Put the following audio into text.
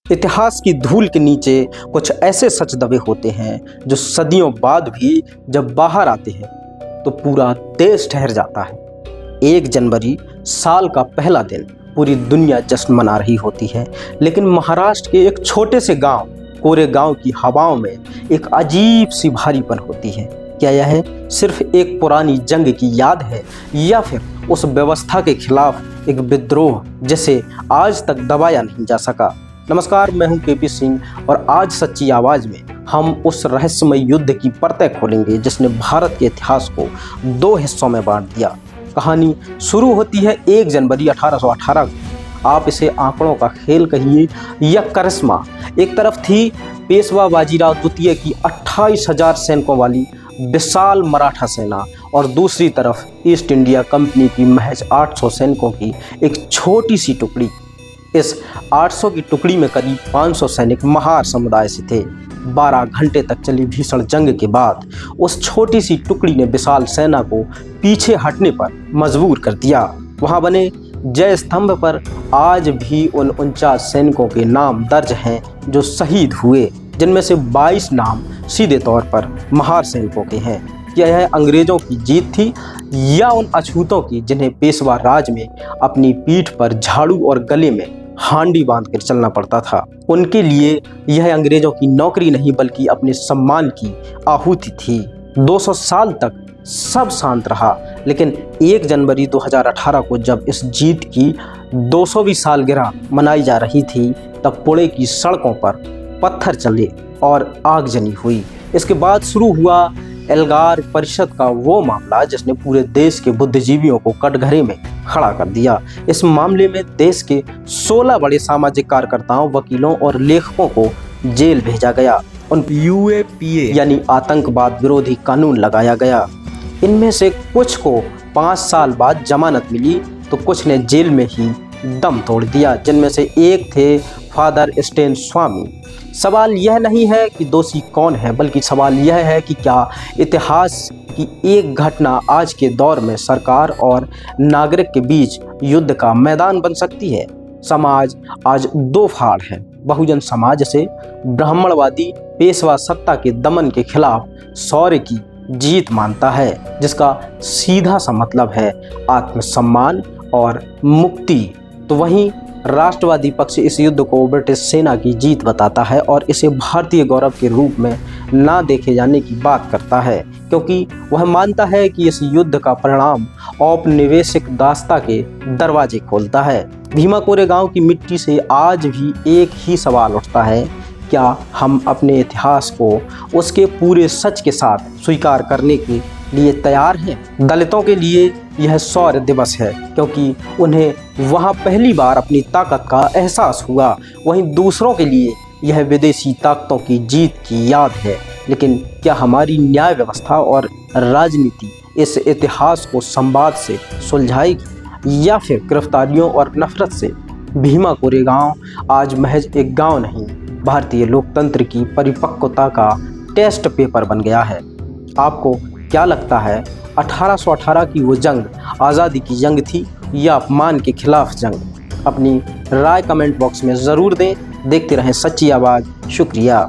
इतिहास की धूल के नीचे कुछ ऐसे सच दबे होते हैं जो सदियों बाद भी जब बाहर आते हैं तो पूरा देश ठहर जाता है। 1 जनवरी साल का पहला दिन, पूरी दुनिया जश्न मना रही होती है, लेकिन महाराष्ट्र के एक छोटे से गांव कोरेगांव की हवाओं में एक अजीब सी भारीपन होती है। क्या यह सिर्फ एक पुरानी जंग की याद है या फिर उस व्यवस्था के खिलाफ एक विद्रोह जिसे आज तक दबाया नहीं जा सका? नमस्कार, मैं हूं केपी सिंह और आज सच्ची आवाज़ में हम उस रहस्यमय युद्ध की परतें खोलेंगे जिसने भारत के इतिहास को 2 हिस्सों में बांट दिया। कहानी शुरू होती है 1 जनवरी 1818 को। आप इसे आंकड़ों का खेल कहिए या करिश्मा। एक तरफ थी पेशवा बाजीराव द्वितीय की 28,000 सैनिकों वाली विशाल मराठा सेना और दूसरी तरफ ईस्ट इंडिया कंपनी की महज 800 सैनिकों की एक छोटी सी टुकड़ी। इस 800 की टुकड़ी में करीब 500 सैनिक महार समुदाय से थे। 12 घंटे तक चली भीषण जंग के बाद उस छोटी सी टुकड़ी ने विशाल सेना को पीछे हटने पर मजबूर कर दिया। वहां बने जय स्तंभ पर आज भी उन 49 सैनिकों के नाम दर्ज हैं जो शहीद हुए, जिनमें से 22 नाम सीधे तौर पर महार सैनिकों के हैं। क्या यह अंग्रेजों की जीत थी या उन अछूतों की जिन्हें पेशवा राज में अपनी पीठ पर झाड़ू और गले में हांडी बांधकर चलना पड़ता था? उनके लिए यह अंग्रेजों की नौकरी नहीं बल्कि अपने सम्मान की आहुति थी। 200 साल तक सब शांत रहा, लेकिन 1 जनवरी 2018 को जब इस जीत की 200वीं सालगिरह मनाई जा रही थी तब पुणे की सड़कों पर पत्थर चले और आगजनी हुई। इसके बाद शुरू हुआ एल्गार परिषद का वो मामला जिसने पूरे देश के बुद्धिजीवियों को कटघरे में खड़ा कर दिया। इस मामले में देश के 16 बड़े सामाजिक कार्यकर्ताओं, वकीलों और लेखकों को जेल भेजा गया। उन UAPA यानी आतंकवाद विरोधी कानून लगाया गया। इनमें से कुछ को 5 साल बाद जमानत मिली तो कुछ ने जेल में ही दम तोड़ दिया, जिनमें से एक थे फादर स्टेन स्वामी। सवाल यह नहीं है कि दोषी कौन है, बल्कि सवाल यह है कि क्या इतिहास की एक घटना आज के दौर में सरकार और नागरिक के बीच युद्ध का मैदान बन सकती है? समाज आज 2 फाड़ है। बहुजन समाज से ब्राह्मणवादी पेशवा सत्ता के दमन के खिलाफ शौर्य की जीत मानता है, जिसका सीधा सा मतलब है आत्मसम्मान और मुक्ति। तो वहीं राष्ट्रवादी पक्ष इस युद्ध को ब्रिटिश सेना की जीत बताता है और इसे भारतीय गौरव के रूप में ना देखे जाने की बात करता है, क्योंकि वह मानता है कि इस युद्ध का परिणाम औपनिवेशिक दासता के दरवाजे खोलता है। भीमा कोरेगांव की मिट्टी से आज भी एक ही सवाल उठता है, क्या हम अपने इतिहास को उसके पूरे सच के साथ स्वीकार करने के लिए तैयार हैं? दलितों के लिए यह शौर्य दिवस है क्योंकि उन्हें वहां पहली बार अपनी ताकत का एहसास हुआ। वहीं दूसरों के लिए यह विदेशी ताकतों की जीत की याद है। लेकिन क्या हमारी न्याय व्यवस्था और राजनीति इस इतिहास को संवाद से सुलझाएगी या फिर गिरफ्तारियों और नफरत से? भीमा कोरेगांव आज महज एक गांव नहीं, भारतीय लोकतंत्र की परिपक्वता का टेस्ट पेपर बन गया है। आपको क्या लगता है, 1818 की वो जंग आज़ादी की जंग थी या अपमान के खिलाफ जंग? अपनी राय कमेंट बॉक्स में ज़रूर दें। देखते रहें सच्ची आवाज़। शुक्रिया।